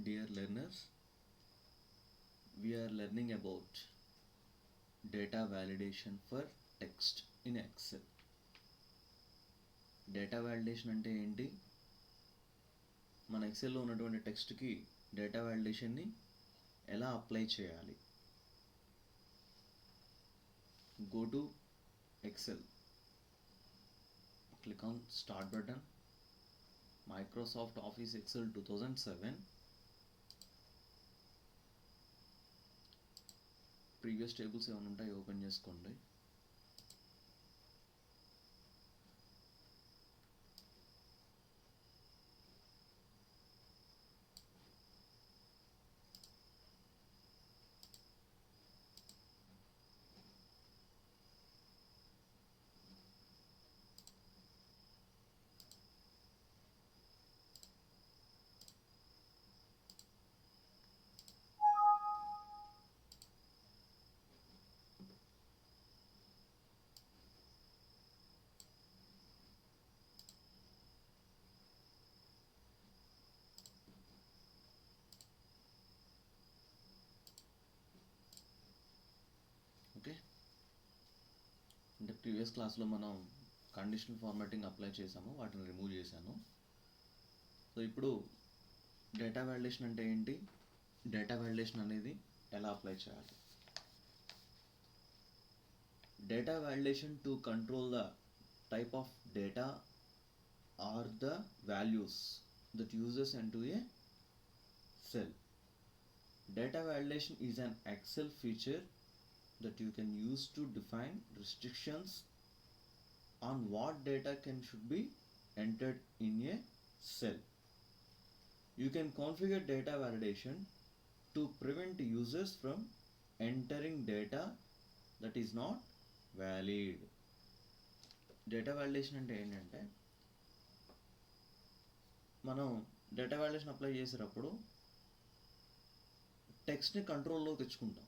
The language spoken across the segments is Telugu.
Dear learners, we are learning about data validation for text in Excel. Data validation అంటే ఏంటి, మన ఎక్సెల్లో ఉన్నటువంటి టెక్స్ట్కి డేటా వ్యాలిడేషన్ని ఎలా అప్లై చేయాలి. Go to Excel, click on start button, Microsoft Office Excel 2007. Previous tables ఏమైనా ఉంటాయి ఓపెన్ చేసుకోండి. ఓకే, అంటే ప్రీవియస్ క్లాస్లో మనం కండిషనల్ ఫార్మాటింగ్ అప్లై చేసాము, వాటిని రిమూవ్ చేశాను. సో ఇప్పుడు డేటా వ్యాలిడేషన్ అంటే ఏంటి, డేటా వ్యాలిడేషన్ అనేది ఎలా అప్లై చేయాలి. Data validation to control the type of data or the values that users enter a cell. Data validation is an Excel feature that you can use to define restrictions on what data should be entered in a cell. You can configure data validation to prevent users from entering data that is not valid. Data validation అంటే ఏంటంటే, మనం డేటా వ్యాలిడేషన్ అప్లై చేసేటప్పుడు టెక్స్ట్ని కంట్రోల్లో తెచ్చుకుంటాం.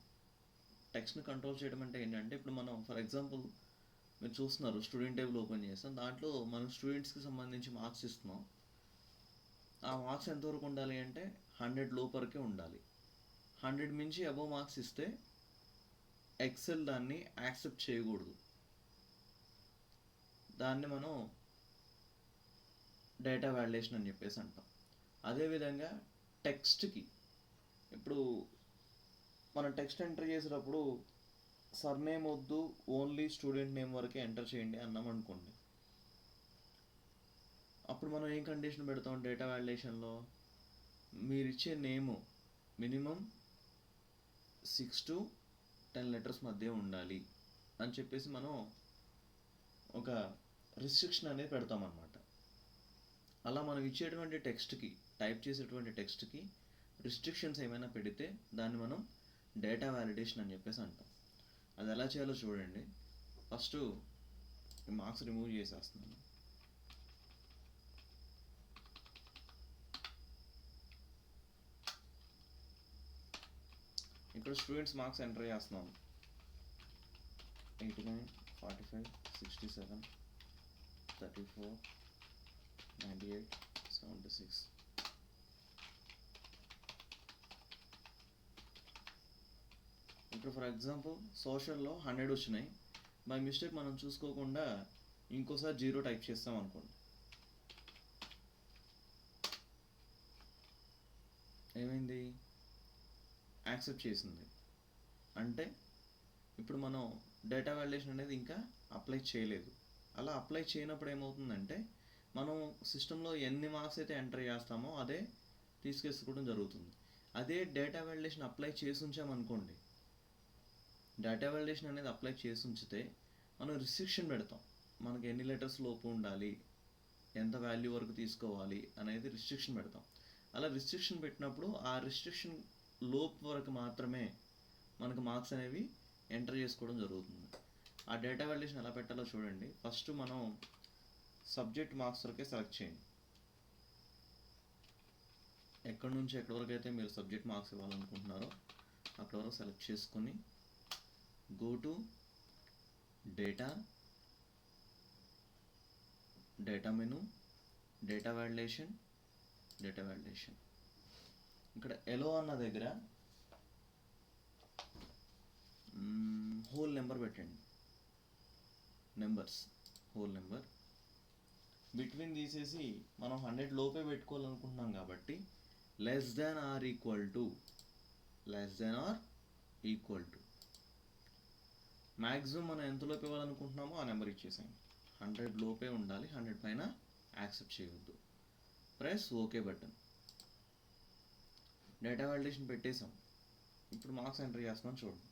టెక్స్ట్ని కంట్రోల్ చేయడం అంటే ఏంటంటే, ఇప్పుడు మనం ఫర్ ఎగ్జాంపుల్ మీరు చూస్తున్నారు స్టూడెంట్ టేబుల్ ఓపెన్ చేస్తాం, దాంట్లో మనం స్టూడెంట్స్కి సంబంధించి మార్క్స్ ఇస్తున్నాం. ఆ మార్క్స్ ఎంతవరకు ఉండాలి అంటే 100 లోపరికే ఉండాలి. 100 మించి అబోవ్ మార్క్స్ ఇస్తే ఎక్సెల్ దాన్ని యాక్సెప్ట్ చేయకూడదు. దాన్ని మనం డేటా వ్యాలిడేషన్ అని చెప్పేసి అంటాం. అదేవిధంగా టెక్స్ట్కి, ఇప్పుడు మనం టెక్స్ట్ ఎంటర్ చేసేటప్పుడు సర్నేమ్ వద్దు, ఓన్లీ స్టూడెంట్ నేమ్ వరకే ఎంటర్ చేయండి అన్నాం అనుకోండి. అప్పుడు మనం ఏం కండిషన్ పెడతాం డేటా వ్యాలిడేషన్లో, మీరు ఇచ్చే నేము మినిమం 6 to 10 లెటర్స్ మధ్య ఉండాలి అని చెప్పేసి మనం ఒక రిస్ట్రిక్షన్ అనేది పెడతాం అన్నమాట. అలా మనం ఇచ్చేటువంటి టెక్స్ట్కి, టైప్ చేసేటువంటి టెక్స్ట్కి రిస్ట్రిక్షన్స్ ఏమైనా పెడితే దాన్ని మనం డేటా వ్యాలిడేషన్ అని చెప్పేసి అంటాం. అది ఎలా చేయాలో చూడండి. ఫస్ట్ మార్క్స్ రిమూవ్ చేసేస్తున్నాను. ఇక్కడ స్టూడెంట్స్ మార్క్స్ ఎంటర్ చేస్తున్నాం. 89, 45, 67, 34, 98, 76. ఇప్పుడు ఫర్ ఎగ్జాంపుల్ సోషల్లో 100 వచ్చినాయి. బై మిస్టేక్ మనం చూసుకోకుండా ఇంకోసారి 0 టైప్ చేస్తాం అనుకోండి. ఏమైంది, యాక్సెప్ట్ చేసింది. అంటే ఇప్పుడు మనం డేటా వ్యాలిడేషన్ అనేది ఇంకా అప్లై చేయలేదు. అలా అప్లై చేయనప్పుడు ఏమవుతుందంటే, మనం సిస్టంలో ఎన్ని మార్క్స్ అయితే ఎంటర్ చేస్తామో అదే తీసుకేసుకోవడం జరుగుతుంది. అదే డేటా వ్యాలిడేషన్ అప్లై చేసి ఉంచామనుకోండి, డేటా వ్యాలిడేషన్ అనేది అప్లై చేసి ఉంచితే మనం రిస్ట్రిక్షన్ పెడతాం. మనకి ఎన్ని లెటర్స్ లోపు ఉండాలి, ఎంత వాల్యూ వరకు తీసుకోవాలి అనేది రిస్ట్రిక్షన్ పెడతాం. అలా రిస్ట్రిక్షన్ పెట్టినప్పుడు ఆ రిస్ట్రిక్షన్ లోపు వరకు మాత్రమే మనకు మార్క్స్ అనేవి ఎంటర్ చేసుకోవడం జరుగుతుంది. ఆ డేటా వ్యాలిడేషన్ ఎలా పెట్టాలో చూడండి. ఫస్ట్ మనం సబ్జెక్ట్ మార్క్స్ వరకే సెలెక్ట్ చేయండి. ఎక్కడి నుంచి ఎక్కడి వరకు అయితే మీరు సబ్జెక్ట్ మార్క్స్ ఇవ్వాలనుకుంటున్నారో అక్కడ వరకు సెలెక్ట్ చేసుకొని go to data, data menu, data validation. ఇక్కడ ఎలో అన్న దగ్గర హోల్ నెంబర్ పెట్టండి, నెంబర్స్ హోల్ నెంబర్. బిట్వీన్ తీసేసి మనం 100 లోపే పెట్టుకోవాలనుకుంటున్నాం కాబట్టి less than or equal to maximum మనం ఎంత లోపు ఇవ్వాలనుకుంటున్నామో ఆ నెంబర్ ఇచ్చేసాం. 100 లోపే ఉండాలి, 100 పైన యాక్సెప్ట్ చేయవద్దు. Press okay button. Data validation పెట్టేసాం. ఇప్పుడు మార్క్స్ ఎంటర్ చేస్తున్నాం చూడండి.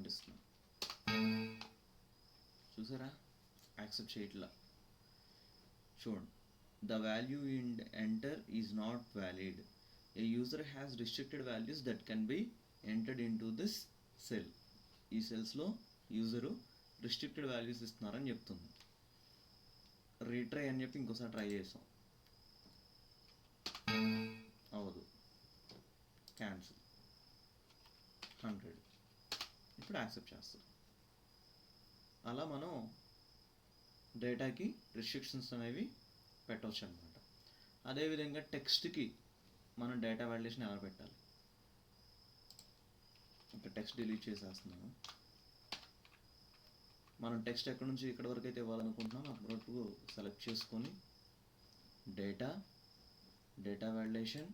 ఇస్తున్నాం. చూసారా, యాక్సెప్ట్ చేయట్లా. చూడండి, the value in enter is not valid. A user has restricted values that can be entered in to this cell. ఈ సెల్స్లో యూజరు రిస్ట్రిక్టెడ్ వాల్యూస్ ఇస్తున్నారని చెప్తుంది. రీట్రై అని చెప్పి ఇంకోసారి ట్రై చేసాం, అవదు. క్యాన్సిల్. 100. ఇప్పుడు యాక్సెప్ట్ చేస్తారు. అలా మనం డేటాకి రిస్ట్రిక్షన్స్ అనేవి పెట్టవచ్చు అనమాట. అదేవిధంగా టెక్స్ట్కి మనం డేటా వాలిడేషన్ ఎలా పెట్టాలి. ఇంకా టెక్స్ట్ డిలీట్ చేసేస్తున్నాను. మనం టెక్స్ట్ ఎక్కడి నుంచి ఎక్కడి వరకు అయితే ఇవ్వాలనుకుంటున్నామో అక్కడి వరకు సెలెక్ట్ చేసుకొని డేటా వాలిడేషన్.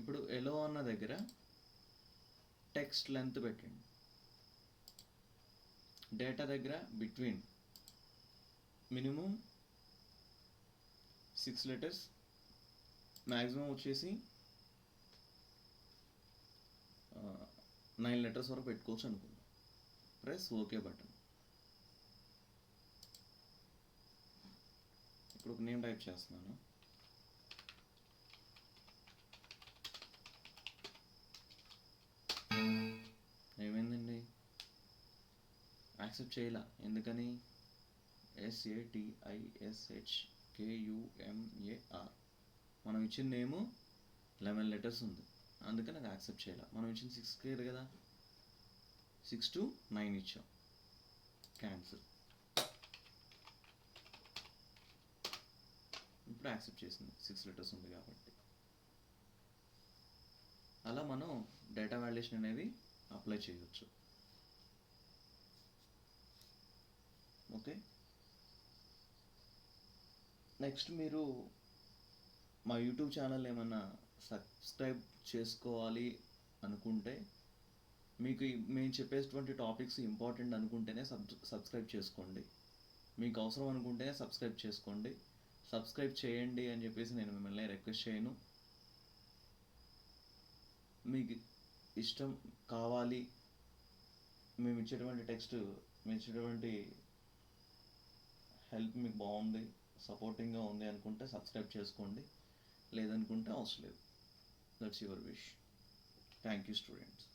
ఇప్పుడు ఎలో అన్న దగ్గర టెక్స్ట్ లెంత్ పెట్టండి. డేటా దగ్గర బిట్వీన్ మినిమం 6 letters, మ్యాక్సిమం వచ్చేసి 9 letters వరకు పెట్టుకోవచ్చు అనుకుందాం. Press okay button. ఇప్పుడు ఒక నేమ్ టైప్ చేస్తున్నాను. ఏమైందండి, యాక్సెప్ట్ చేయాల. ఎందుకని? SATISHKUMAR. మనం ఇచ్చిన నేము 11 letters ఉంది, అందుకని అది యాక్సెప్ట్ చేయాలి. మనం ఇచ్చిన 6 క్లియర్ కదా, 6 to 9 ఇచ్చాం. క్యాన్సిల్. ఇప్పుడు యాక్సెప్ట్ చేసింది, 6 letters ఉంది కాబట్టి. అలా మనం డేటా వాలిడేషన్ అనేది అప్లై చేయవచ్చు. ఓకే, నెక్స్ట్ మీరు మా యూట్యూబ్ ఛానల్ ఏమన్నా సబ్స్క్రైబ్ చేసుకోవాలి అనుకుంటే, మీకు మేము చెప్పేటువంటి టాపిక్స్ ఇంపార్టెంట్ అనుకుంటేనే సబ్స్క్రైబ్ చేసుకోండి. మీకు అవసరం అనుకుంటేనే సబ్స్క్రైబ్ చేసుకోండి. సబ్స్క్రైబ్ చేయండి అని చెప్పేసి నేను మిమ్మల్ని రిక్వెస్ట్ చేయను. మీకు ఇష్టం కావాలి, మేము ఇచ్చేటువంటి టెక్స్ట్, మేము ఇచ్చేటువంటి హెల్ప్ మీకు బాగుంది, సపోర్టింగ్గా ఉంది అనుకుంటే సబ్స్క్రైబ్ చేసుకోండి. లేదనుకుంటే అవసరం లేదు. That's your wish. Thank you students.